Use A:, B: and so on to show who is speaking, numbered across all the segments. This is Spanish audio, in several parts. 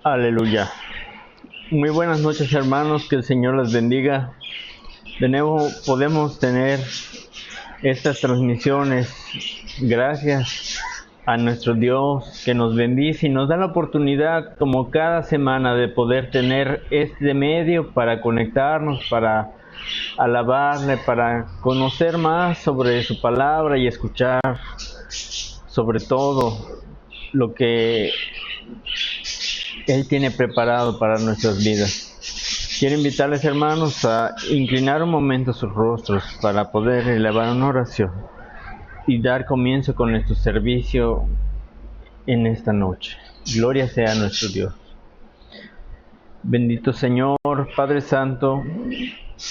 A: Aleluya. Muy buenas noches, hermanos, que el Señor les bendiga. De nuevo podemos tener estas transmisiones gracias a nuestro Dios que nos bendice y nos da la oportunidad como cada semana de poder tener este medio para conectarnos, para alabarle, para conocer más sobre su palabra y escuchar sobre todo lo que Él tiene preparado para nuestras vidas. Quiero invitarles, hermanos, a inclinar un momento sus rostros para poder elevar una oración y dar comienzo con nuestro servicio en esta noche. Gloria sea a nuestro Dios. Bendito Señor, Padre Santo,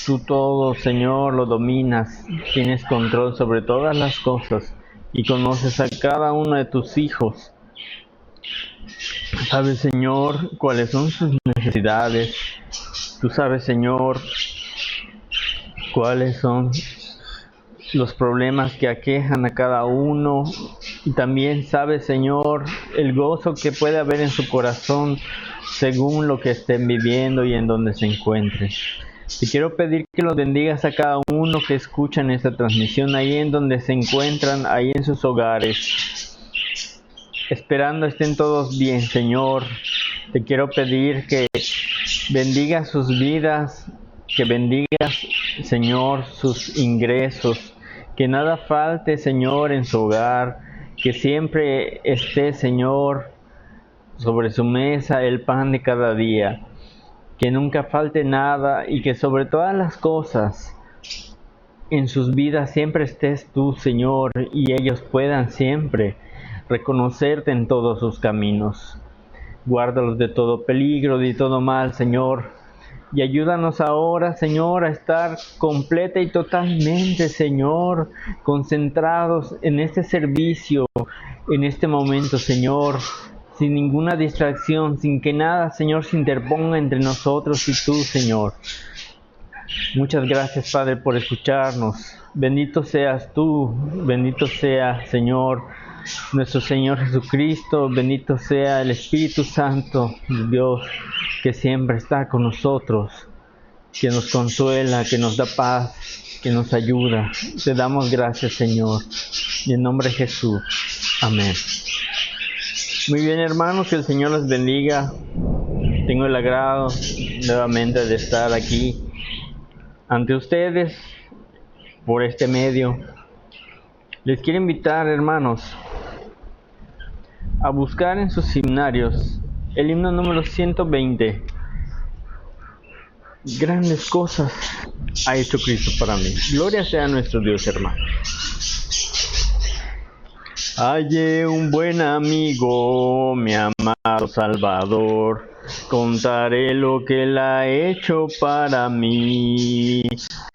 A: tú todo, Señor, lo dominas, tienes control sobre todas las cosas y conoces a cada uno de tus hijos. Sabes, Señor, cuáles son sus necesidades. Tú sabes, Señor, cuáles son los problemas que aquejan a cada uno. Y también sabes, Señor, el gozo que puede haber en su corazón según lo que estén viviendo y en donde se encuentren. Te quiero pedir que los bendigas a cada uno que escucha en esta transmisión, ahí en donde se encuentran, ahí en sus hogares. Esperando estén todos bien, Señor. Te quiero pedir que bendigas sus vidas, que bendigas, Señor, sus ingresos, que nada falte, Señor, en su hogar, que siempre esté, Señor, sobre su mesa el pan de cada día, que nunca falte nada y que sobre todas las cosas en sus vidas siempre estés tú, Señor, y ellos puedan siempre reconocerte en todos sus caminos. Guárdalos de todo peligro, de todo mal, Señor. Y ayúdanos ahora, Señor, a estar completa y totalmente, Señor, concentrados en este servicio, en este momento, Señor, sin ninguna distracción, sin que nada, Señor, se interponga entre nosotros y tú, Señor. Muchas gracias, Padre, por escucharnos. Bendito seas tú, bendito sea, Señor, nuestro Señor Jesucristo, bendito sea el Espíritu Santo de Dios, que siempre está con nosotros, que nos consuela, que nos da paz, que nos ayuda. Te damos gracias, Señor, y en nombre de Jesús. Amén. Muy bien, hermanos, que el Señor los bendiga. Tengo el agrado nuevamente de estar aquí ante ustedes por este medio. Les quiero invitar, hermanos, a buscar en sus himnarios el himno número 120. Grandes cosas ha hecho Cristo para mí. Gloria sea a nuestro Dios, hermano. Hallé un buen amigo, mi amado Salvador. Contaré lo que Él ha hecho para mí.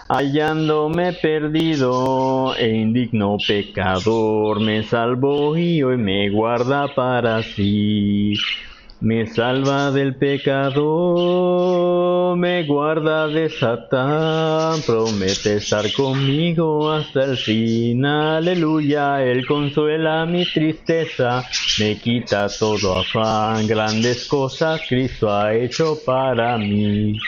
A: Hallándome perdido e indigno pecador, me salvó y hoy me guarda para sí. Me salva del pecado, me guarda de Satán, promete estar conmigo hasta el fin. Aleluya, Él consuela mi tristeza, me quita todo afán. Grandes cosas Cristo ha hecho para mí.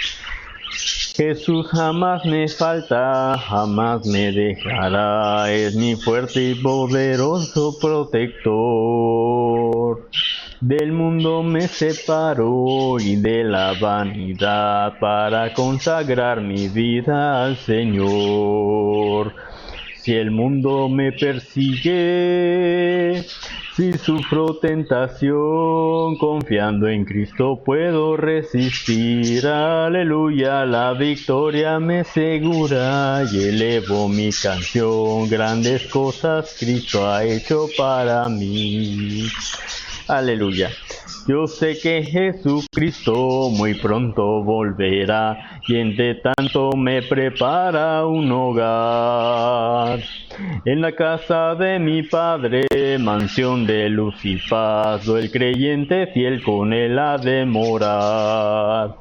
A: Jesús jamás me falta, jamás me dejará, es mi fuerte y poderoso protector. Del mundo me separó y de la vanidad para consagrar mi vida al Señor. Si el mundo me persigue, si sufro tentación, confiando en Cristo puedo resistir. Aleluya, la victoria me segura y elevo mi canción. Grandes cosas Cristo ha hecho para mí. Aleluya. Yo sé que Jesucristo muy pronto volverá y entre tanto me prepara un hogar. En la casa de mi Padre, mansión de luz y paz, el creyente fiel con Él ha de morar.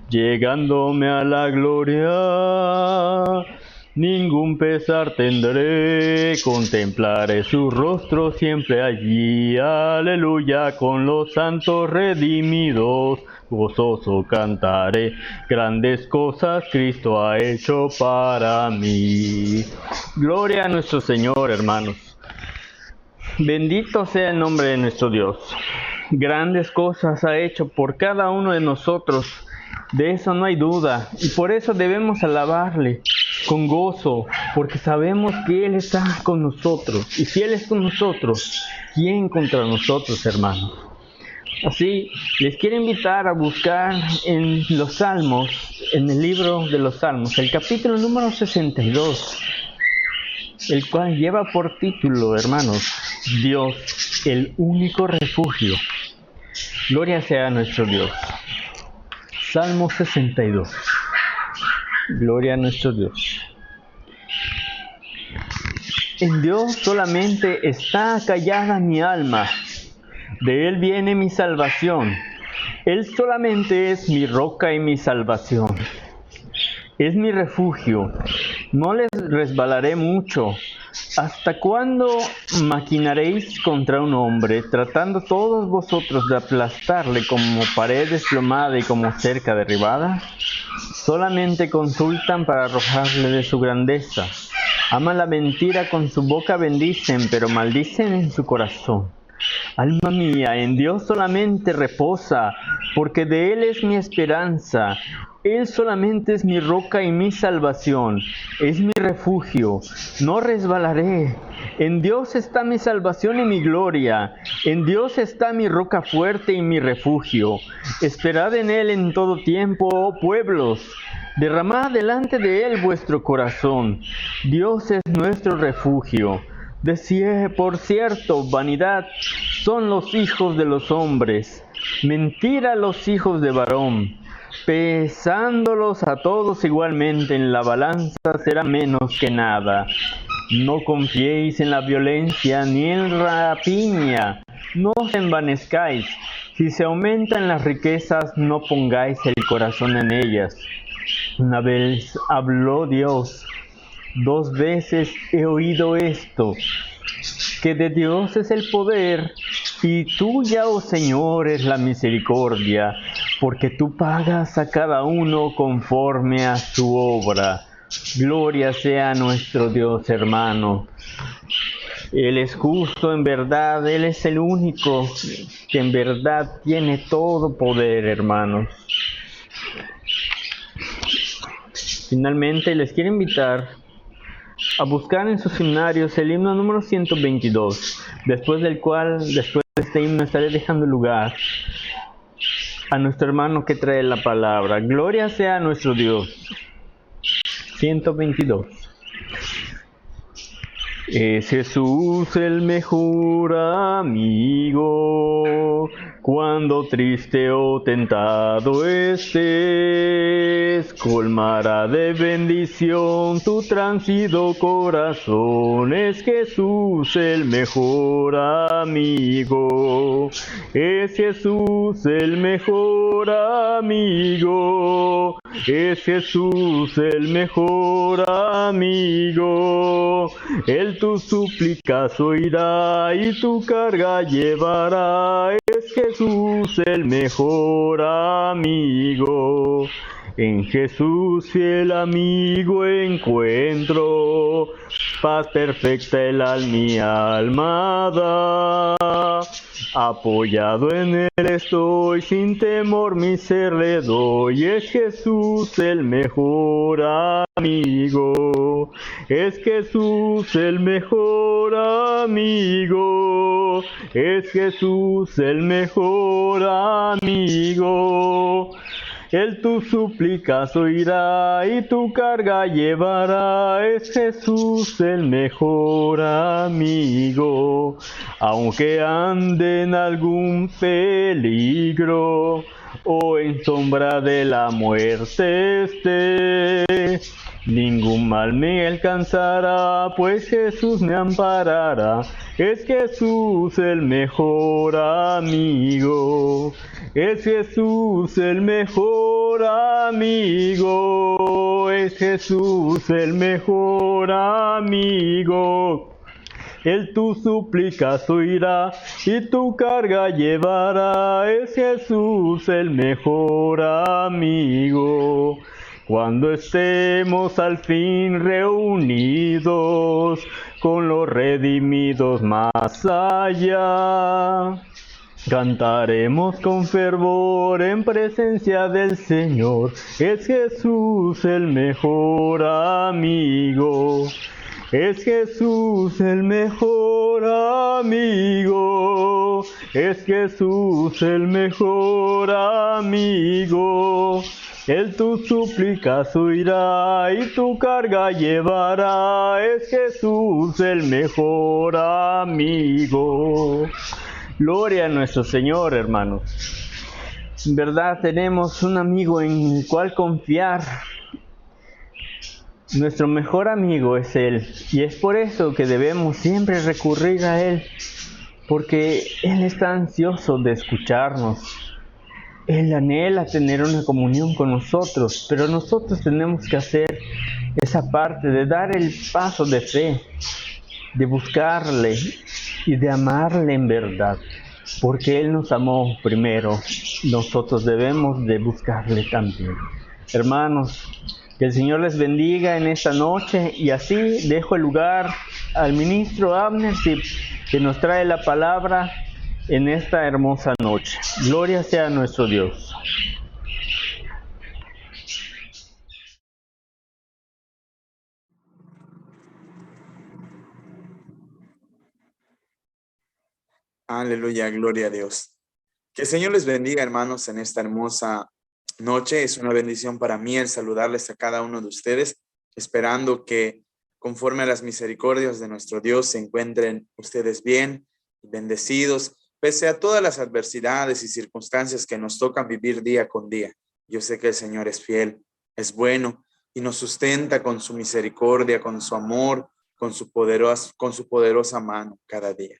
A: Llegándome a la gloria, Ningún pesar tendré, contemplaré su rostro siempre allí. Aleluya, con los santos redimidos, gozoso cantaré. Grandes cosas Cristo ha hecho para mí. Gloria a nuestro Señor, hermanos. Bendito sea el nombre de nuestro Dios. Grandes cosas ha hecho por cada uno de nosotros. De eso no hay duda. Y por eso debemos alabarle con gozo, porque sabemos que Él está con nosotros. Y si Él es con nosotros, ¿quién contra nosotros, hermanos? Así, les quiero invitar a buscar en los Salmos, en el libro de los Salmos, el capítulo número 62, el cual lleva por título, hermanos, Dios, el único refugio. Gloria sea a nuestro Dios. Salmo 62. Gloria a nuestro Dios. En Dios solamente está callada mi alma. De Él viene mi salvación. Él solamente es mi roca y mi salvación. Es mi refugio. No les resbalaré mucho. ¿Hasta cuándo maquinaréis contra un hombre, tratando todos vosotros de aplastarle como pared desplomada y como cerca derribada? Solamente consultan para arrojarle de su grandeza. Aman la mentira, con su boca bendicen, pero maldicen en su corazón. Alma mía, en Dios solamente reposa, porque de Él es mi esperanza. Él solamente es mi roca y mi salvación, es mi refugio, no resbalaré. En Dios está mi salvación y mi gloria, en Dios está mi roca fuerte y mi refugio. Esperad en Él en todo tiempo, oh pueblos, derramad delante de Él vuestro corazón. Dios es nuestro refugio. Por cierto, vanidad son los hijos de los hombres, mentira los hijos de varón. Pesándolos a todos igualmente en la balanza será menos que nada. No confiéis en la violencia ni en rapiña, no os envanezcáis. Si se aumentan las riquezas, no pongáis el corazón en ellas. Una vez habló Dios, 2 veces he oído esto, que de Dios es el poder, y tuya, oh Señor, es la misericordia, porque tú pagas a cada uno conforme a su obra. Gloria sea a nuestro Dios, hermano. Él es justo en verdad, Él es el único que en verdad tiene todo poder, hermanos. Finalmente, les quiero invitar a buscar en sus seminarios el himno número 122, después del cual, después de este himno, estaré dejando lugar a nuestro hermano que trae la palabra. Gloria sea a nuestro Dios. 122. Es Jesús el mejor amigo, cuando triste o tentado estés, colmará de bendición tu transido corazón. Es Jesús el mejor amigo, es Jesús el mejor amigo, es Jesús el mejor amigo. Él tus súplicas oirá y tu carga llevará. Es Jesús el mejor amigo. En Jesús fiel amigo encuentro paz perfecta el mi alma da. Apoyado en Él estoy, sin temor mi ser le doy. Es Jesús el mejor amigo. Es Jesús el mejor amigo. Es Jesús el mejor amigo. Él tus súplicas oirá y tu carga llevará. Es Jesús el mejor amigo. Aunque ande en algún peligro o en sombra de la muerte esté, Ningún mal me alcanzará, pues Jesús me amparará. Es Jesús el mejor amigo. Es Jesús el mejor amigo. Es Jesús el mejor amigo. Él tus súplicas oirá y tu carga llevará. Es Jesús el mejor amigo. Cuando estemos al fin reunidos con los redimidos más allá, cantaremos con fervor en presencia del Señor. Es Jesús el mejor amigo. Es Jesús el mejor amigo. Es Jesús el mejor amigo. Él tus súplicas oirá y tu carga llevará. Es Jesús el mejor amigo. Gloria a nuestro Señor, hermanos. En verdad tenemos un amigo en el cual confiar. Nuestro mejor amigo es Él, y es por eso que debemos siempre recurrir a Él, porque Él está ansioso de escucharnos. Él anhela tener una comunión con nosotros, pero nosotros tenemos que hacer esa parte de dar el paso de fe, de buscarle y de amarle en verdad, porque Él nos amó primero. Nosotros debemos de buscarle también. Hermanos, que el Señor les bendiga en esta noche, y así dejo el lugar al ministro Abner, que nos trae la palabra en esta hermosa noche. Gloria sea a nuestro Dios.
B: Aleluya, gloria a Dios. Que el Señor les bendiga, hermanos, en esta hermosa noche. Es una bendición para mí el saludarles a cada uno de ustedes, esperando que conforme a las misericordias de nuestro Dios se encuentren ustedes bien y bendecidos, pese a todas las adversidades y circunstancias que nos tocan vivir día con día. Yo sé que el Señor es fiel, es bueno y nos sustenta con su misericordia, con su amor, con su poderosa mano cada día.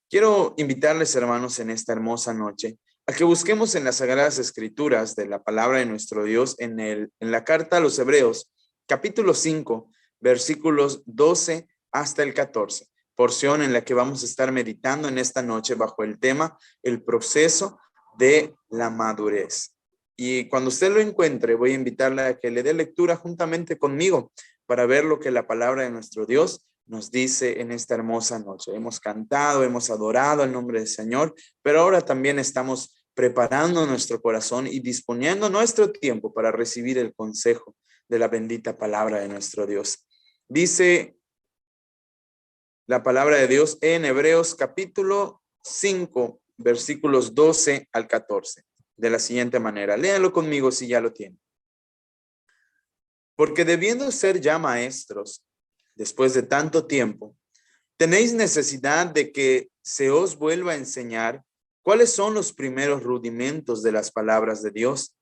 B: Quiero invitarles, hermanos, en esta hermosa noche a que busquemos en las Sagradas Escrituras de la palabra de nuestro Dios en la carta a los Hebreos, capítulo 5, versículos 12 hasta el 14, porción en la que vamos a estar meditando en esta noche bajo el tema el proceso de la madurez. Y cuando usted lo encuentre, voy a invitarle a que le dé lectura juntamente conmigo para ver lo que la palabra de nuestro Dios nos dice en esta hermosa noche. Hemos cantado, hemos adorado el nombre del Señor, pero ahora también estamos preparando nuestro corazón y disponiendo nuestro tiempo para recibir el consejo de la bendita palabra de nuestro Dios. Dice la palabra de Dios en Hebreos capítulo 5, versículos 12 al 14, de la siguiente manera. Léanlo conmigo si ya lo tienen. Porque debiendo ser ya maestros, después de tanto tiempo, tenéis necesidad de que se os vuelva a enseñar cuáles son los primeros rudimentos de las palabras de Dios.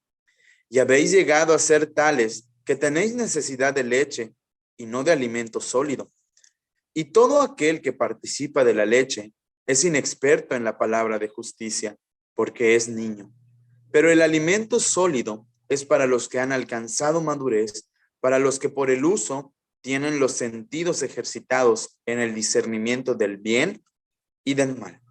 B: Y habéis llegado a ser tales que tenéis necesidad de leche y no de alimento sólido. Y todo aquel que participa de la leche es inexperto en la palabra de justicia, porque es niño. Pero el alimento sólido es para los que han alcanzado madurez, para los que por el uso tienen los sentidos ejercitados en el discernimiento del bien y del mal.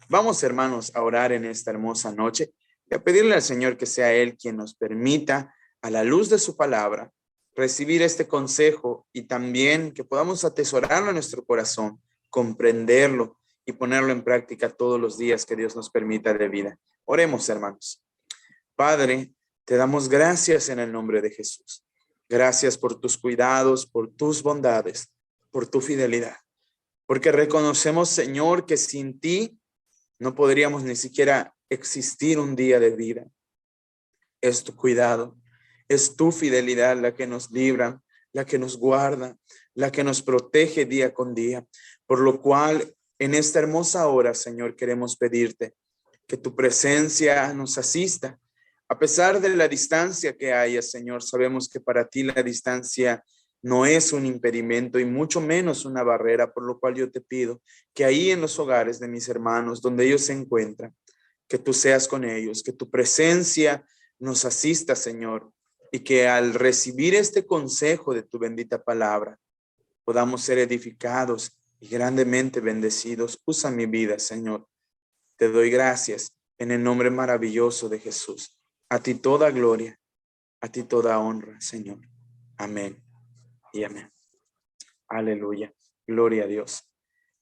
B: Vamos, hermanos, a orar en esta hermosa noche y a pedirle al Señor que sea Él quien nos permita, a la luz de su palabra, recibir este consejo y también que podamos atesorarlo en nuestro corazón, comprenderlo y ponerlo en práctica todos los días que Dios nos permita de vida. Oremos, hermanos. Padre, te damos gracias en el nombre de Jesús. Gracias por tus cuidados, por tus bondades, por tu fidelidad. Porque reconocemos, Señor, que sin ti no podríamos ni siquiera existir un día de vida. Es tu cuidado, es tu fidelidad la que nos libra, la que nos guarda, la que nos protege día con día. Por lo cual, en esta hermosa hora, Señor, queremos pedirte que tu presencia nos asista. A pesar de la distancia que haya, Señor, sabemos que para ti la distancia no es un impedimento y mucho menos una barrera, por lo cual yo te pido que ahí en los hogares de mis hermanos, donde ellos se encuentran, que tú seas con ellos, que tu presencia nos asista, Señor, y que al recibir este consejo de tu bendita palabra, podamos ser edificados y grandemente bendecidos. Usa mi vida, Señor. Te doy gracias en el nombre maravilloso de Jesús. A ti toda gloria, a ti toda honra, Señor. Amén y amén. Aleluya. Gloria a Dios.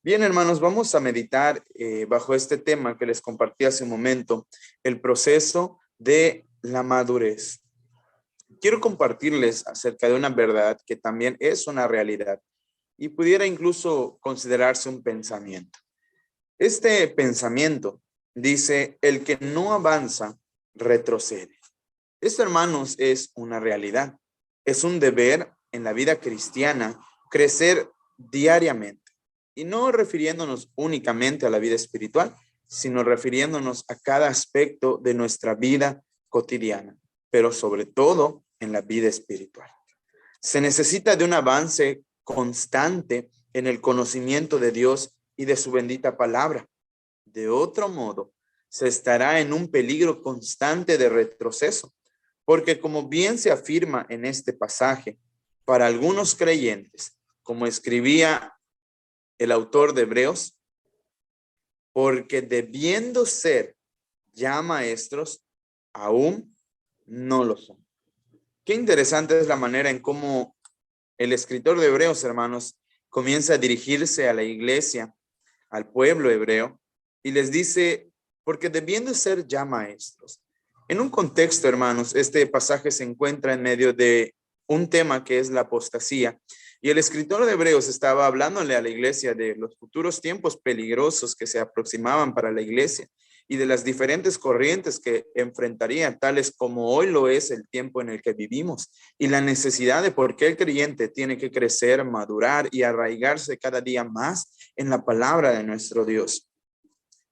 B: Bien, hermanos, vamos a meditar bajo este tema que les compartí hace un momento, el proceso de la madurez. Quiero compartirles acerca de una verdad que también es una realidad y pudiera incluso considerarse un pensamiento. Este pensamiento dice, el que no avanza, retrocede. Esto, hermanos, es una realidad. Es un deber en la vida cristiana crecer diariamente. Y no refiriéndonos únicamente a la vida espiritual, sino refiriéndonos a cada aspecto de nuestra vida cotidiana, pero sobre todo en la vida espiritual. Se necesita de un avance constante en el conocimiento de Dios y de su bendita palabra. De otro modo, se estará en un peligro constante de retroceso, porque como bien se afirma en este pasaje, para algunos creyentes, como escribía el autor de Hebreos, porque debiendo ser ya maestros, aún no lo son. Qué interesante es la manera en cómo el escritor de Hebreos, hermanos, comienza a dirigirse a la iglesia, al pueblo hebreo, y les dice, porque debiendo ser ya maestros. En un contexto, hermanos, este pasaje se encuentra en medio de un tema que es la apostasía, y el escritor de Hebreos estaba hablándole a la iglesia de los futuros tiempos peligrosos que se aproximaban para la iglesia y de las diferentes corrientes que enfrentaría, tales como hoy lo es el tiempo en el que vivimos, y la necesidad de por qué el creyente tiene que crecer, madurar y arraigarse cada día más en la palabra de nuestro Dios.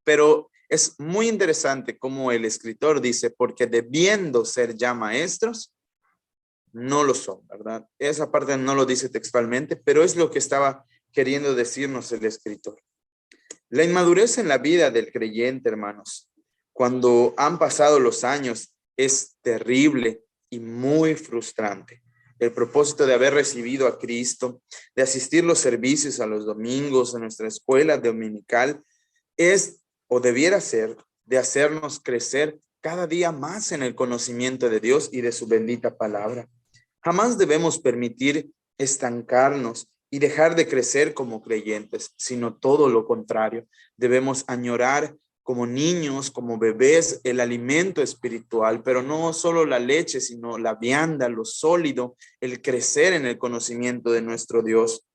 B: Pero es muy interesante como el escritor dice, porque debiendo ser ya maestros, no lo son, ¿verdad? Esa parte no lo dice textualmente, pero es lo que estaba queriendo decirnos el escritor. La inmadurez en la vida del creyente, hermanos, cuando han pasado los años, es terrible y muy frustrante. El propósito de haber recibido a Cristo, de asistir los servicios a los domingos, a nuestra escuela dominical, es o debiera ser de hacernos crecer cada día más en el conocimiento de Dios y de su bendita palabra. Jamás debemos permitir estancarnos y dejar de crecer como creyentes, sino todo lo contrario. Debemos añorar como niños, como bebés, el alimento espiritual, pero no solo la leche, sino la vianda, lo sólido, el crecer en el conocimiento de nuestro Dios.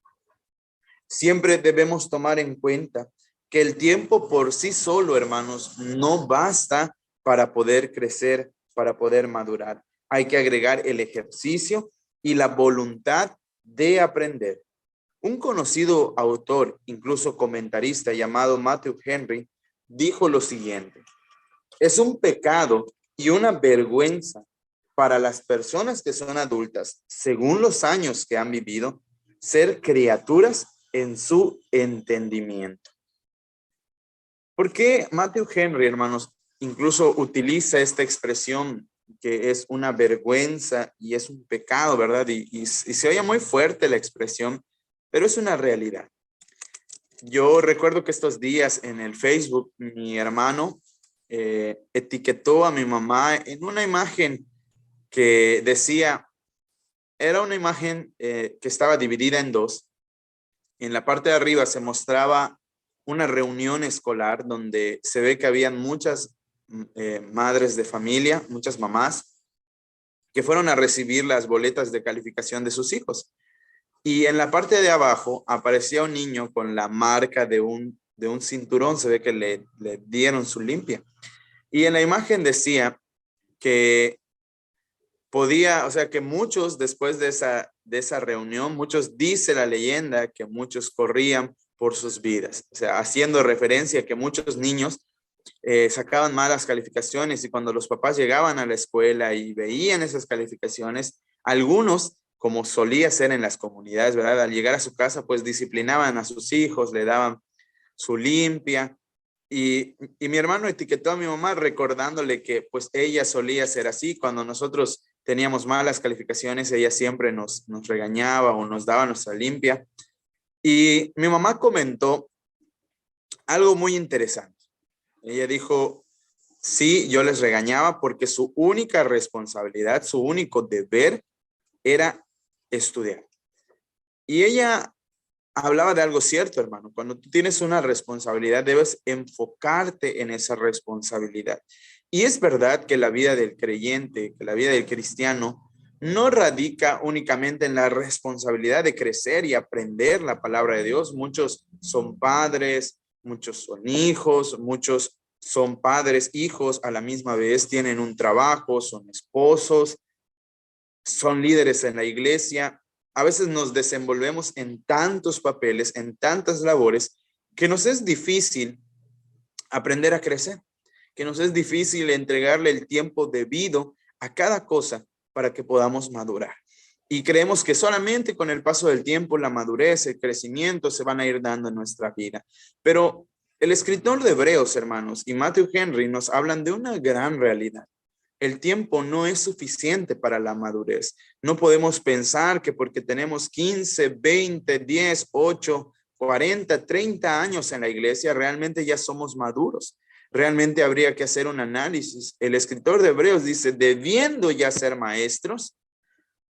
B: Siempre debemos tomar en cuenta que el tiempo por sí solo, hermanos, no basta para poder crecer, para poder madurar. Hay que agregar el ejercicio y la voluntad de aprender. Un conocido autor, incluso comentarista llamado Matthew Henry, dijo lo siguiente: es un pecado y una vergüenza para las personas que son adultas, según los años que han vivido, ser criaturas en su entendimiento. ¿Por qué Matthew Henry, hermanos, incluso utiliza esta expresión que es una vergüenza y es un pecado, ¿verdad? Y se oye muy fuerte la expresión, pero es una realidad. Yo recuerdo que estos días en el Facebook, mi hermano etiquetó a mi mamá en una imagen que decía, era una imagen que estaba dividida en dos. En la parte de arriba se mostraba una reunión escolar donde se ve que habían muchas madres de familia, muchas mamás, que fueron a recibir las boletas de calificación de sus hijos. Y en la parte de abajo aparecía un niño con la marca de un cinturón, se ve que le dieron su limpia. Y en la imagen decía que podía, o sea, que muchos después de esa reunión, muchos, dice la leyenda, que muchos corrían por sus vidas. O sea, haciendo referencia a que muchos niños sacaban malas calificaciones y cuando los papás llegaban a la escuela y veían esas calificaciones, algunos como solía ser en las comunidades, ¿verdad? Al llegar a su casa, pues disciplinaban a sus hijos, le daban su limpia. Y mi hermano etiquetó a mi mamá recordándole que pues ella solía ser así. Cuando nosotros teníamos malas calificaciones, ella siempre nos regañaba o nos daba nuestra limpia. Y mi mamá comentó algo muy interesante. Ella dijo, sí, yo les regañaba porque su única responsabilidad, su único deber era estudiar. Y ella hablaba de algo cierto, hermano. Cuando tú tienes una responsabilidad, debes enfocarte en esa responsabilidad. Y es verdad que la vida del creyente, que la vida del cristiano, no radica únicamente en la responsabilidad de crecer y aprender la palabra de Dios. Muchos son padres, muchos son hijos, muchos son padres, hijos a la misma vez, tienen un trabajo, son esposos, son líderes en la iglesia. A veces nos desenvolvemos en tantos papeles, en tantas labores, que nos es difícil aprender a crecer, que nos es difícil entregarle el tiempo debido a cada cosa para que podamos madurar. Y creemos que solamente con el paso del tiempo, la madurez, el crecimiento se van a ir dando en nuestra vida. Pero el escritor de Hebreos, hermanos, y Matthew Henry nos hablan de una gran realidad. El tiempo no es suficiente para la madurez. No podemos pensar que porque tenemos 15, 20, 10, 8, 40, 30 años en la iglesia, realmente ya somos maduros. Realmente habría que hacer un análisis. El escritor de Hebreos dice, debiendo ya ser maestros,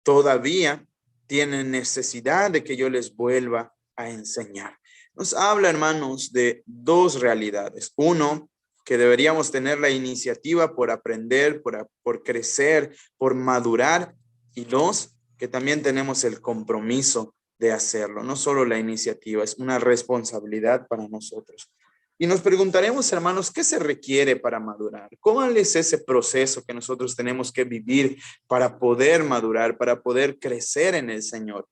B: todavía tienen necesidad de que yo les vuelva a enseñar. Nos habla, hermanos, de dos realidades. Uno, que deberíamos tener la iniciativa por aprender, por crecer, por madurar. Y dos, que también tenemos el compromiso de hacerlo. No solo la iniciativa, es una responsabilidad para nosotros. Y nos preguntaremos, hermanos, ¿qué se requiere para madurar? ¿Cuál es ese proceso que nosotros tenemos que vivir para poder madurar, para poder crecer en el Señor?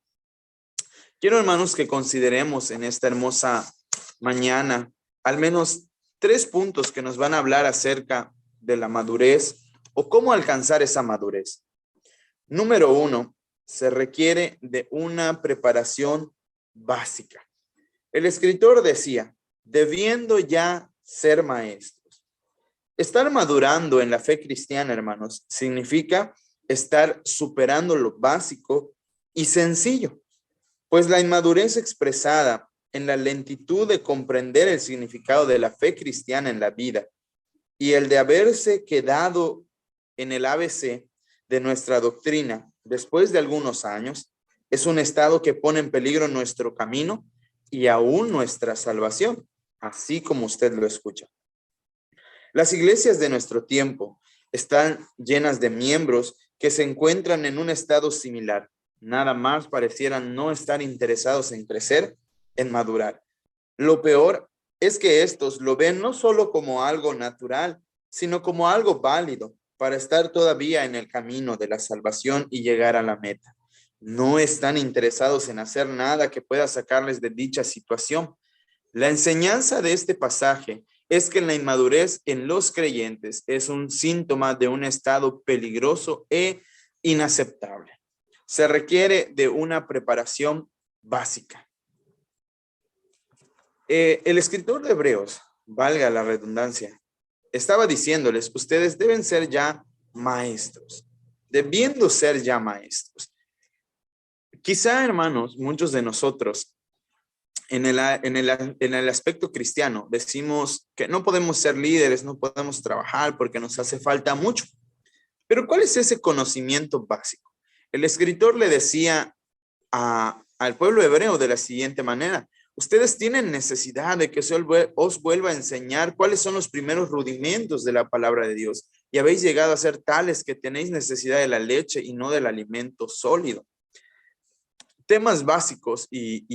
B: Quiero, hermanos, que consideremos en esta hermosa mañana al menos 3 puntos que nos van a hablar acerca de la madurez o cómo alcanzar esa madurez. Número 1, se requiere de una preparación básica. El escritor decía, debiendo ya ser maestros. Estar madurando en la fe cristiana, hermanos, significa estar superando lo básico y sencillo, pues la inmadurez expresada en la lentitud de comprender el significado de la fe cristiana en la vida y el de haberse quedado en el ABC de nuestra doctrina después de algunos años, es un estado que pone en peligro nuestro camino y aún nuestra salvación, así como usted lo escucha. Las iglesias de nuestro tiempo están llenas de miembros que se encuentran en un estado similar. Nada más parecieran no estar interesados en crecer, en madurar. Lo peor es que estos lo ven no solo como algo natural, sino como algo válido para estar todavía en el camino de la salvación y llegar a la meta. No están interesados en hacer nada que pueda sacarles de dicha situación. La enseñanza de este pasaje es que la inmadurez en los creyentes es un síntoma de un estado peligroso e inaceptable. Se requiere de una preparación básica. El escritor de Hebreos, valga la redundancia, estaba diciéndoles, ustedes deben ser ya maestros, debiendo ser ya maestros. Quizá, hermanos, muchos de nosotros en el aspecto cristiano decimos que no podemos ser líderes, no podemos trabajar porque nos hace falta mucho. Pero ¿cuál es ese conocimiento básico? El escritor le decía al pueblo hebreo de la siguiente manera: ustedes tienen necesidad de que os vuelva a enseñar cuáles son los primeros rudimentos de la palabra de Dios. Y habéis llegado a ser tales que tenéis necesidad de la leche y no del alimento sólido. Temas básicos y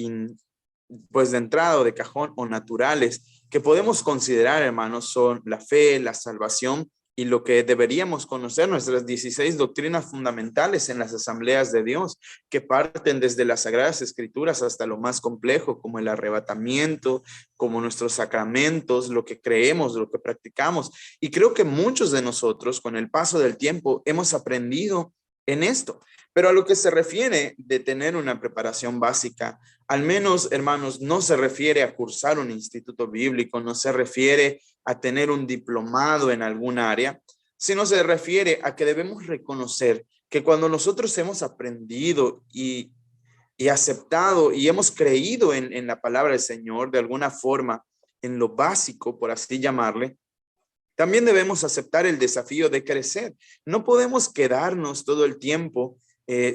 B: pues de entrada o de cajón o naturales que podemos considerar, hermanos, son la fe, la salvación y lo que deberíamos conocer, nuestras 16 doctrinas fundamentales en las asambleas de Dios, que parten desde las Sagradas Escrituras hasta lo más complejo, como el arrebatamiento, como nuestros sacramentos, lo que creemos, lo que practicamos. Y creo que muchos de nosotros, con el paso del tiempo, hemos aprendido en esto. Pero a lo que se refiere de tener una preparación básica, al menos, hermanos, no se refiere a cursar un instituto bíblico, no se refiere a tener un diplomado en algún área, sino se refiere a que debemos reconocer que cuando nosotros hemos aprendido y aceptado y hemos creído en la palabra del Señor de alguna forma, en lo básico, por así llamarle, también debemos aceptar el desafío de crecer. No podemos quedarnos todo el tiempo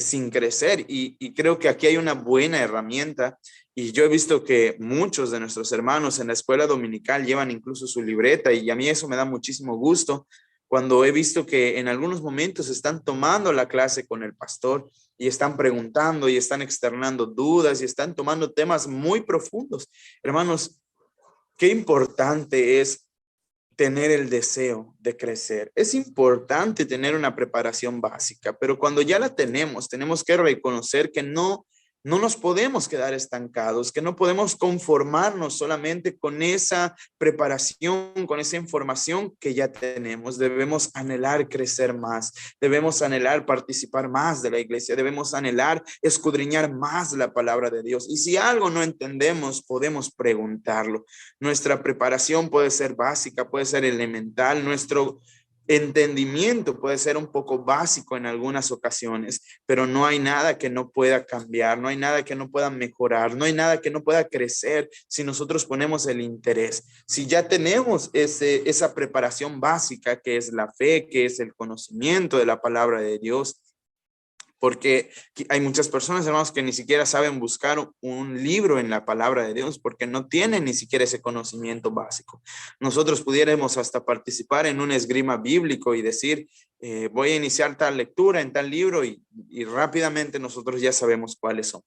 B: sin crecer y creo que aquí hay una buena herramienta y yo he visto que muchos de nuestros hermanos en la escuela dominical llevan incluso su libreta y a mí eso me da muchísimo gusto cuando he visto que en algunos momentos están tomando la clase con el pastor y están preguntando y están externando dudas y están tomando temas muy profundos. Hermanos, qué importante es tener el deseo de crecer. Es importante tener una preparación básica, pero cuando ya la tenemos que reconocer que no nos podemos quedar estancados, que no podemos conformarnos solamente con esa preparación, con esa información que ya tenemos. Debemos anhelar crecer más, debemos anhelar participar más de la iglesia, debemos anhelar escudriñar más la palabra de Dios. Y si algo no entendemos, podemos preguntarlo. Nuestra preparación puede ser básica, puede ser elemental, nuestro entendimiento puede ser un poco básico en algunas ocasiones, pero no hay nada que no pueda cambiar, no hay nada que no pueda mejorar, no hay nada que no pueda crecer si nosotros ponemos el interés. Si ya tenemos esa preparación básica que es la fe, que es el conocimiento de la palabra de Dios, porque hay muchas personas, hermanos, que ni siquiera saben buscar un libro en la palabra de Dios porque no tienen ni siquiera ese conocimiento básico. Nosotros pudiéramos hasta participar en un esgrima bíblico y decir, voy a iniciar tal lectura en tal libro y rápidamente nosotros ya sabemos cuáles son.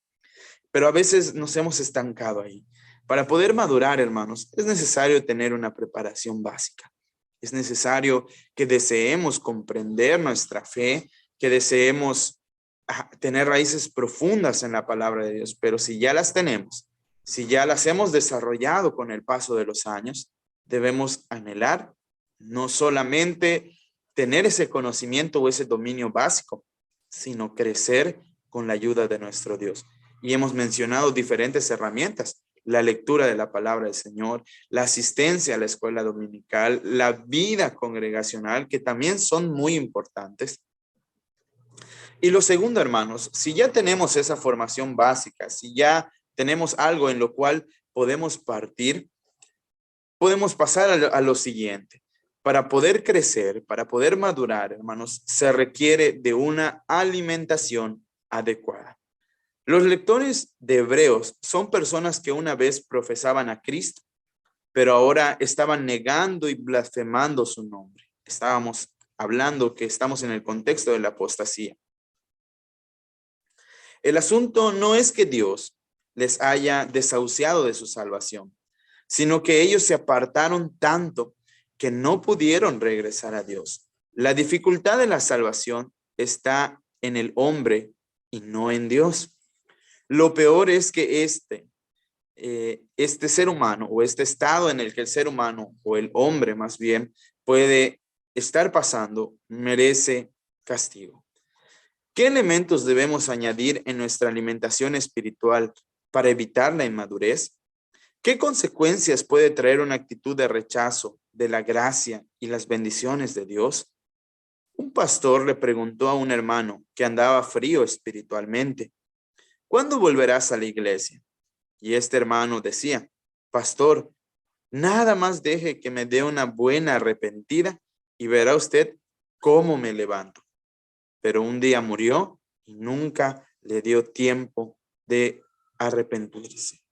B: Pero a veces nos hemos estancado ahí. Para poder madurar, hermanos, es necesario tener una preparación básica. Es necesario que deseemos comprender nuestra fe, que deseemos tener raíces profundas en la palabra de Dios, pero si ya las tenemos, si ya las hemos desarrollado con el paso de los años, debemos anhelar no solamente tener ese conocimiento o ese dominio básico, sino crecer con la ayuda de nuestro Dios. Y hemos mencionado diferentes herramientas: la lectura de la palabra del Señor, la asistencia a la escuela dominical, la vida congregacional, que también son muy importantes. Y lo segundo, hermanos, si ya tenemos esa formación básica, si ya tenemos algo en lo cual podemos partir, podemos pasar a lo siguiente. Para poder crecer, para poder madurar, hermanos, se requiere de una alimentación adecuada. Los lectores de Hebreos son personas que una vez profesaban a Cristo, pero ahora estaban negando y blasfemando su nombre. Estábamos hablando que estamos en el contexto de la apostasía. El asunto no es que Dios les haya desahuciado de su salvación, sino que ellos se apartaron tanto que no pudieron regresar a Dios. La dificultad de la salvación está en el hombre y no en Dios. Lo peor es que este ser humano o este estado en el que el ser humano o el hombre más bien puede estar pasando merece castigo. ¿Qué elementos debemos añadir en nuestra alimentación espiritual para evitar la inmadurez? ¿Qué consecuencias puede traer una actitud de rechazo de la gracia y las bendiciones de Dios? Un pastor le preguntó a un hermano que andaba frío espiritualmente, ¿cuándo volverás a la iglesia? Y este hermano decía, pastor, nada más deje que me dé una buena arrepentida y verá usted cómo me levanto. Pero un día murió y nunca le dio tiempo de arrepentirse.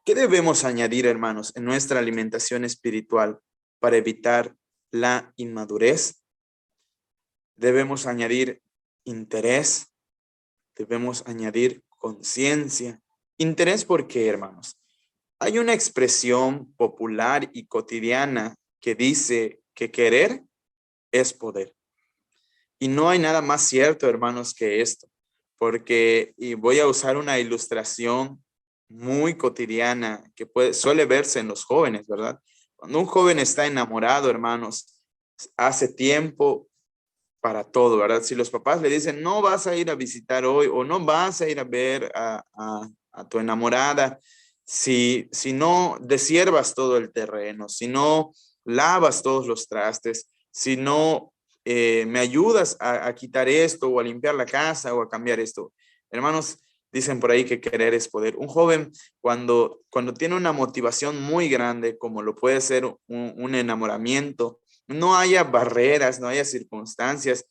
B: ¿Qué debemos añadir, hermanos, en nuestra alimentación espiritual para evitar la inmadurez? Debemos añadir interés, debemos añadir conciencia. ¿Interés por qué, hermanos? Hay una expresión popular y cotidiana que dice que querer es poder. Y no hay nada más cierto, hermanos, que esto, porque, y voy a usar una ilustración muy cotidiana que suele verse en los jóvenes, ¿verdad? Cuando un joven está enamorado, hermanos, hace tiempo para todo, ¿verdad? Si los papás le dicen, no vas a ir a visitar hoy o no vas a ir a ver a tu enamorada, si no deshiervas todo el terreno, si no lavas todos los trastes, si no me ayudas a quitar esto o a limpiar la casa o a cambiar esto. Hermanos, dicen por ahí que querer es poder. Un joven cuando tiene una motivación muy grande, como lo puede ser un enamoramiento, no haya barreras, no haya circunstancias,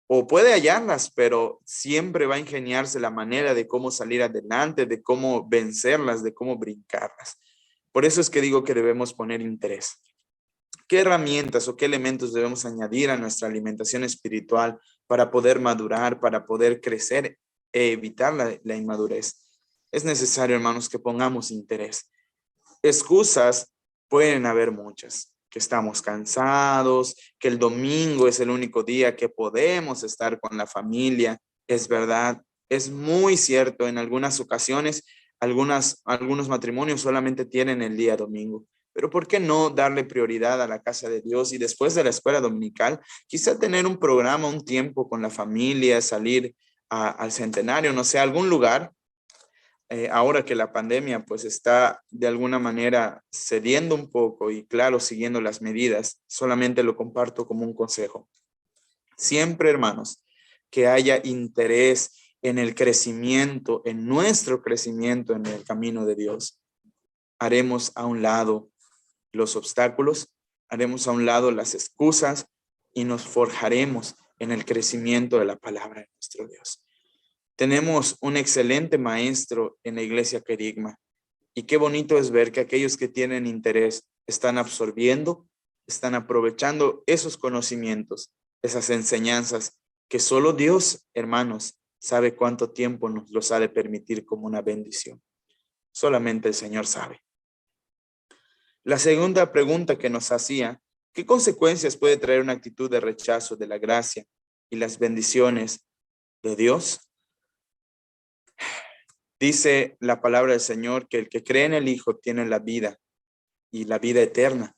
B: o puede hallarlas, pero siempre va a ingeniarse la manera de cómo salir adelante, de cómo vencerlas, de cómo brincarlas. Por eso es que digo que debemos poner interés. ¿Qué herramientas o qué elementos debemos añadir a nuestra alimentación espiritual para poder madurar, para poder crecer e evitar la inmadurez? Es necesario, hermanos, que pongamos interés. Excusas pueden haber muchas, que estamos cansados, que el domingo es el único día que podemos estar con la familia. Es verdad, es muy cierto. En algunas ocasiones, algunos matrimonios solamente tienen el día domingo. Pero ¿por qué no darle prioridad a la casa de Dios y después de la escuela dominical, quizá tener un programa, un tiempo con la familia, salir al centenario, no sé, a algún lugar? Ahora que la pandemia pues está de alguna manera cediendo un poco y claro, siguiendo las medidas, solamente lo comparto como un consejo. Siempre, hermanos, que haya interés en el crecimiento, en nuestro crecimiento en el camino de Dios, haremos a un lado los obstáculos, haremos a un lado las excusas y nos forjaremos en el crecimiento de la palabra de nuestro Dios. Tenemos un excelente maestro en la iglesia Querigma y qué bonito es ver que aquellos que tienen interés están absorbiendo, están aprovechando esos conocimientos, esas enseñanzas que solo Dios, hermanos, sabe cuánto tiempo nos los ha de permitir como una bendición. Solamente el Señor sabe. La segunda pregunta que nos hacía, ¿qué consecuencias puede traer una actitud de rechazo de la gracia y las bendiciones de Dios? Dice la palabra del Señor que el que cree en el Hijo tiene la vida y la vida eterna,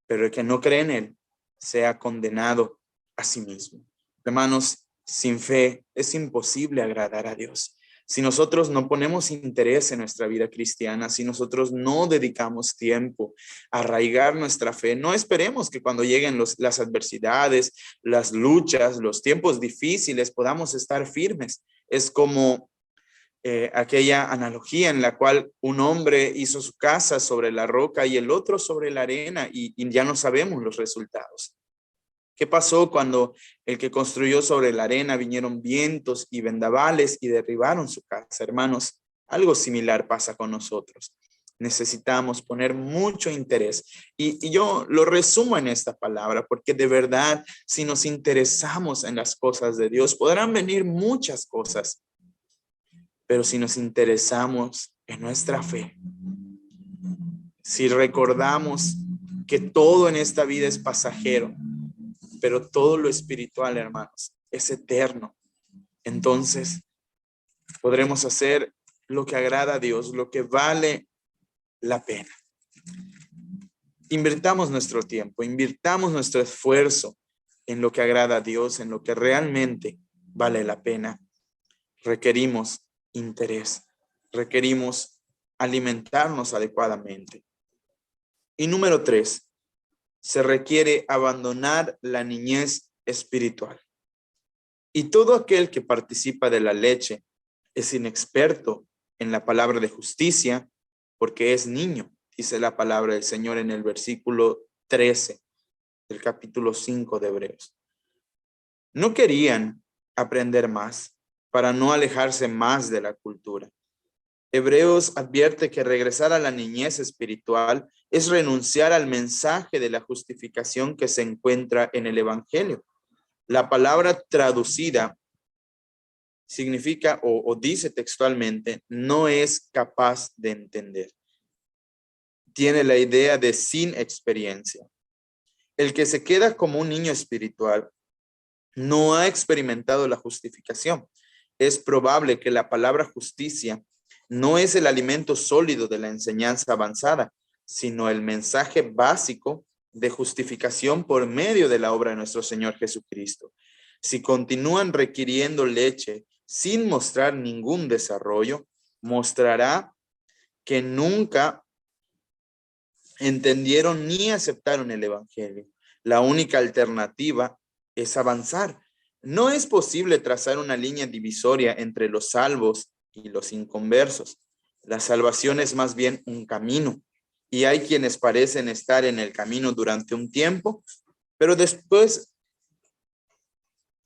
B: pero el que no cree en él sea condenado a sí mismo. Hermanos, sin fe es imposible agradar a Dios. Si nosotros no ponemos interés en nuestra vida cristiana, si nosotros no dedicamos tiempo a arraigar nuestra fe, no esperemos que cuando lleguen las adversidades, las luchas, los tiempos difíciles, podamos estar firmes. Es como aquella analogía en la cual un hombre hizo su casa sobre la roca y el otro sobre la arena y ya no sabemos los resultados. ¿Qué pasó cuando el que construyó sobre la arena vinieron vientos y vendavales y derribaron su casa? Hermanos, algo similar pasa con nosotros. Necesitamos poner mucho interés y yo lo resumo en esta palabra porque de verdad, si nos interesamos en las cosas de Dios, podrán venir muchas cosas. Pero si nos interesamos en nuestra fe, si recordamos que todo en esta vida es pasajero, pero todo lo espiritual, hermanos, es eterno, entonces podremos hacer lo que agrada a Dios, lo que vale la pena. Invirtamos nuestro tiempo, invirtamos nuestro esfuerzo en lo que agrada a Dios, en lo que realmente vale la pena. Requerimos interés, requerimos alimentarnos adecuadamente. Y número 3, se requiere abandonar la niñez espiritual. Y todo aquel que participa de la leche es inexperto en la palabra de justicia porque es niño, dice la palabra del Señor en el versículo 13 del capítulo 5 de Hebreos. No querían aprender más para no alejarse más de la cultura. Hebreos advierte que regresar a la niñez espiritual es renunciar al mensaje de la justificación que se encuentra en el Evangelio. La palabra traducida significa o dice textualmente, no es capaz de entender. Tiene la idea de sin experiencia. El que se queda como un niño espiritual no ha experimentado la justificación. Es probable que la palabra justicia no es el alimento sólido de la enseñanza avanzada, sino el mensaje básico de justificación por medio de la obra de nuestro Señor Jesucristo. Si continúan requiriendo leche sin mostrar ningún desarrollo, mostrará que nunca entendieron ni aceptaron el evangelio. La única alternativa es avanzar. No es posible trazar una línea divisoria entre los salvos y los inconversos. La salvación es más bien un camino, y hay quienes parecen estar en el camino durante un tiempo, pero después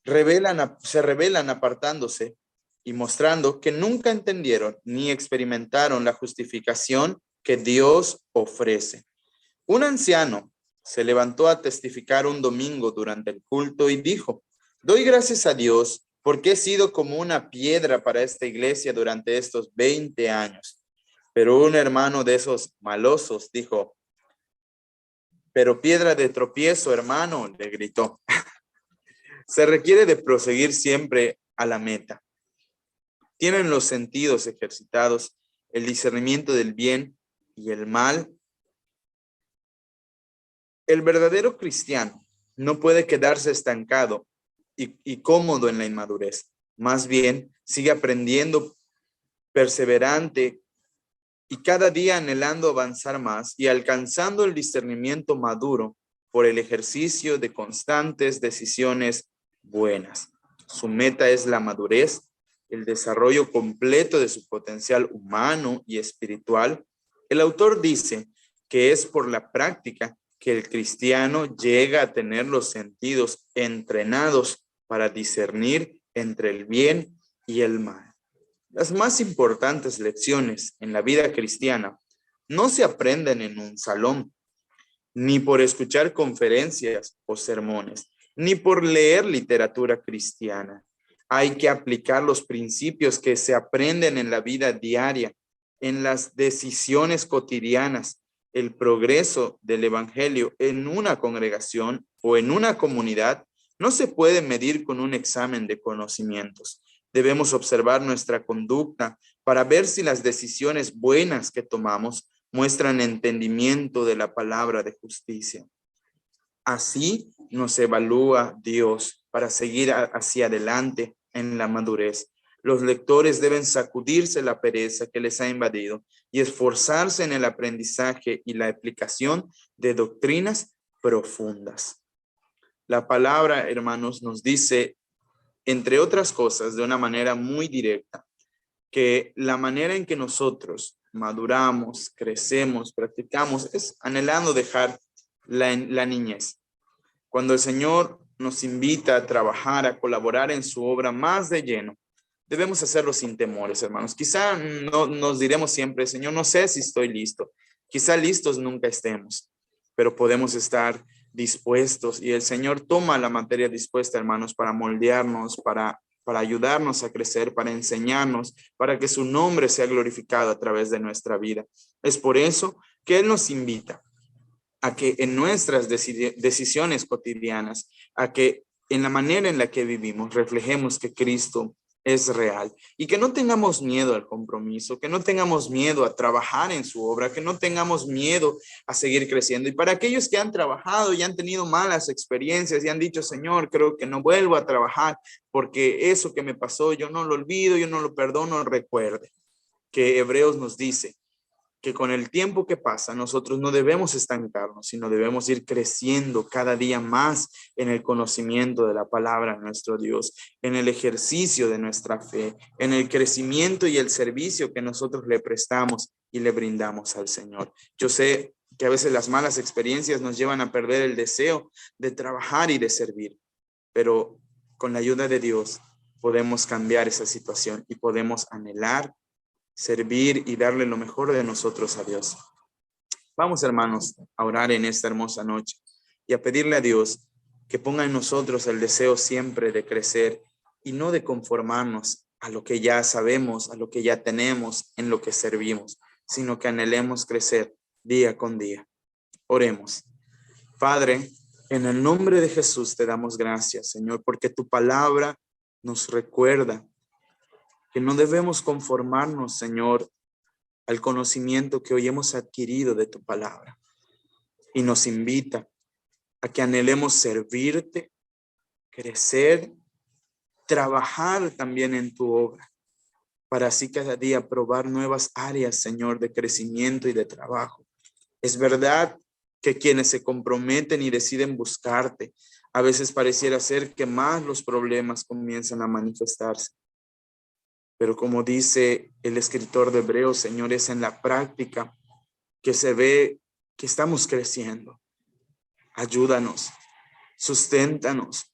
B: se revelan apartándose y mostrando que nunca entendieron ni experimentaron la justificación que Dios ofrece. Un anciano se levantó a testificar un domingo durante el culto y dijo: doy gracias a Dios porque he sido como una piedra para esta iglesia durante estos 20 años. Pero un hermano de esos malosos dijo: pero piedra de tropiezo, hermano, le gritó. Se requiere de proseguir siempre a la meta. Tienen los sentidos ejercitados, el discernimiento del bien y el mal. El verdadero cristiano no puede quedarse estancado y cómodo en la inmadurez. Más bien, sigue aprendiendo, perseverante y cada día anhelando avanzar más y alcanzando el discernimiento maduro por el ejercicio de constantes decisiones buenas. Su meta es la madurez, el desarrollo completo de su potencial humano y espiritual. El autor dice que es por la práctica que el cristiano llega a tener los sentidos entrenados para discernir entre el bien y el mal. Las más importantes lecciones en la vida cristiana no se aprenden en un salón, ni por escuchar conferencias o sermones, ni por leer literatura cristiana. Hay que aplicar los principios que se aprenden en la vida diaria, en las decisiones cotidianas. El progreso del evangelio en una congregación o en una comunidad no se puede medir con un examen de conocimientos. Debemos observar nuestra conducta para ver si las decisiones buenas que tomamos muestran entendimiento de la palabra de justicia. Así nos evalúa Dios para seguir hacia adelante en la madurez. Los lectores deben sacudirse la pereza que les ha invadido y esforzarse en el aprendizaje y la aplicación de doctrinas profundas. La palabra, hermanos, nos dice, entre otras cosas, de una manera muy directa, que la manera en que nosotros maduramos, crecemos, practicamos, es anhelando dejar la niñez. Cuando el Señor nos invita a trabajar, a colaborar en su obra más de lleno, debemos hacerlo sin temores, hermanos. Quizá no nos diremos siempre: Señor, no sé si estoy listo. Quizá listos nunca estemos, pero podemos estar dispuestos, y el Señor toma la materia dispuesta, hermanos, para moldearnos, para ayudarnos a crecer, para enseñarnos, para que su nombre sea glorificado a través de nuestra vida. Es por eso que Él nos invita a que en nuestras decisiones cotidianas, a que en la manera en la que vivimos, reflejemos que Cristo es real y que no tengamos miedo al compromiso, que no tengamos miedo a trabajar en su obra, que no tengamos miedo a seguir creciendo. Y para aquellos que han trabajado y han tenido malas experiencias y han dicho: Señor, creo que no vuelvo a trabajar porque eso que me pasó, yo no lo olvido, yo no lo perdono, recuerde que Hebreos nos dice que con el tiempo que pasa nosotros no debemos estancarnos, sino debemos ir creciendo cada día más en el conocimiento de la palabra de nuestro Dios, en el ejercicio de nuestra fe, en el crecimiento y el servicio que nosotros le prestamos y le brindamos al Señor. Yo sé que a veces las malas experiencias nos llevan a perder el deseo de trabajar y de servir, pero con la ayuda de Dios podemos cambiar esa situación y podemos anhelar, servir y darle lo mejor de nosotros a Dios. Vamos, hermanos, a orar en esta hermosa noche y a pedirle a Dios que ponga en nosotros el deseo siempre de crecer y no de conformarnos a lo que ya sabemos, a lo que ya tenemos, en lo que servimos, sino que anhelemos crecer día con día. Oremos. Padre, en el nombre de Jesús te damos gracias, Señor, porque tu palabra nos recuerda que no debemos conformarnos, Señor, al conocimiento que hoy hemos adquirido de tu palabra, y nos invita a que anhelemos servirte, crecer trabajar también en tu obra, para así cada día probar nuevas áreas, Señor, de crecimiento y de trabajo. Es verdad que quienes se comprometen y deciden buscarte, a veces pareciera ser que más los problemas comienzan a manifestarse. Pero como dice el escritor de Hebreos, Señor, es en la práctica que se ve que estamos creciendo. Ayúdanos, susténtanos,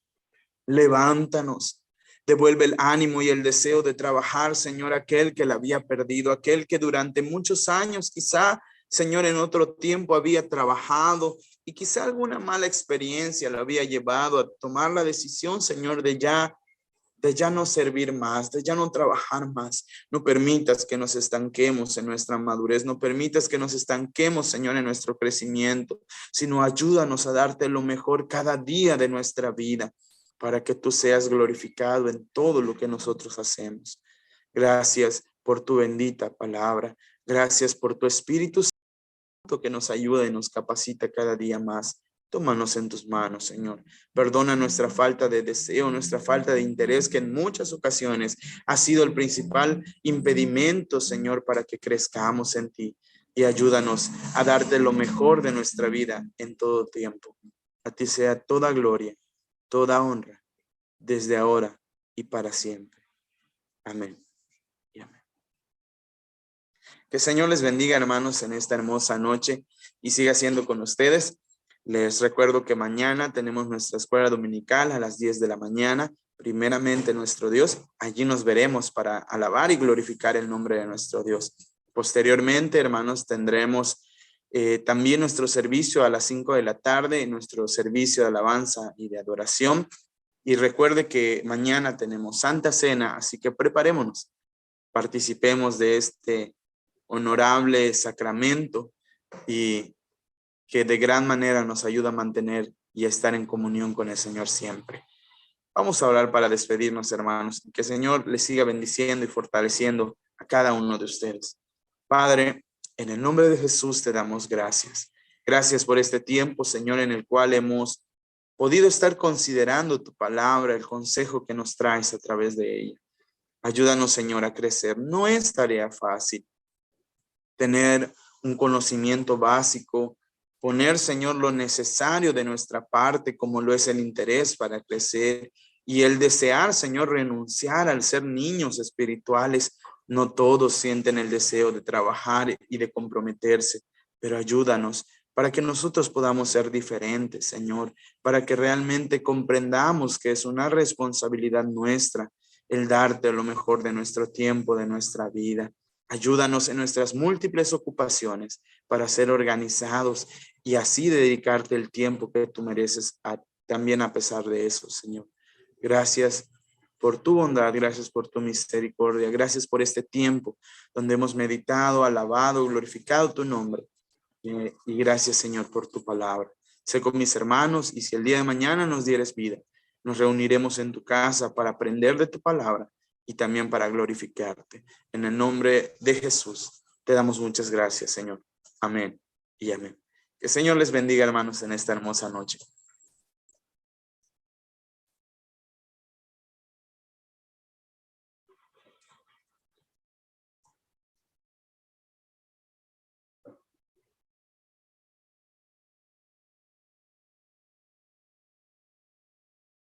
B: levántanos, devuelve el ánimo y el deseo de trabajar, Señor, aquel que la había perdido, aquel que durante muchos años, quizá, Señor, en otro tiempo había trabajado y quizá alguna mala experiencia lo había llevado a tomar la decisión, Señor, de ya no servir más, de ya no trabajar más. No permitas que nos estanquemos en nuestra madurez, no permitas que nos estanquemos, Señor, en nuestro crecimiento, sino ayúdanos a darte lo mejor cada día de nuestra vida, para que tú seas glorificado en todo lo que nosotros hacemos. Gracias por tu bendita palabra. Gracias por tu Espíritu Santo que nos ayuda y nos capacita cada día más. Tómanos en tus manos, Señor. Perdona nuestra falta de deseo, nuestra falta de interés, que en muchas ocasiones ha sido el principal impedimento, Señor, para que crezcamos en ti. Y ayúdanos a darte lo mejor de nuestra vida en todo tiempo. A ti sea toda gloria, toda honra, desde ahora y para siempre. Amén y amén. Que el Señor les bendiga, hermanos, en esta hermosa noche y siga siendo con ustedes. Les recuerdo que mañana tenemos nuestra escuela dominical a las 10 de la mañana. Primeramente, nuestro Dios. Allí nos veremos para alabar y glorificar el nombre de nuestro Dios. Posteriormente, hermanos, tendremos también nuestro servicio a las 5 de la tarde, nuestro servicio de alabanza y de adoración. Y recuerde que mañana tenemos Santa Cena, así que preparémonos. Participemos de este honorable sacramento y que de gran manera nos ayuda a mantener y a estar en comunión con el Señor siempre. Vamos a orar para despedirnos, hermanos. Que el Señor les siga bendiciendo y fortaleciendo a cada uno de ustedes. Padre, en el nombre de Jesús te damos gracias. Gracias por este tiempo, Señor, en el cual hemos podido estar considerando tu palabra, el consejo que nos traes a través de ella. Ayúdanos, Señor, a crecer. No es tarea fácil tener un conocimiento básico, poner, Señor, lo necesario de nuestra parte, como lo es el interés para crecer y el desear, Señor, renunciar al ser niños espirituales. No todos sienten el deseo de trabajar y de comprometerse, pero ayúdanos para que nosotros podamos ser diferentes, Señor, para que realmente comprendamos que es una responsabilidad nuestra el darte lo mejor de nuestro tiempo, de nuestra vida. Ayúdanos en nuestras múltiples ocupaciones para ser organizados y así dedicarte el tiempo que tú mereces también a pesar de eso, Señor. Gracias por tu bondad, gracias por tu misericordia, gracias por este tiempo donde hemos meditado, alabado, glorificado tu nombre. Y gracias, Señor, por tu palabra. Sé con mis hermanos y si el día de mañana nos dieres vida, nos reuniremos en tu casa para aprender de tu palabra y también para glorificarte. En el nombre de Jesús, te damos muchas gracias, Señor. Amén y amén. Que el Señor les bendiga, hermanos, en esta hermosa noche.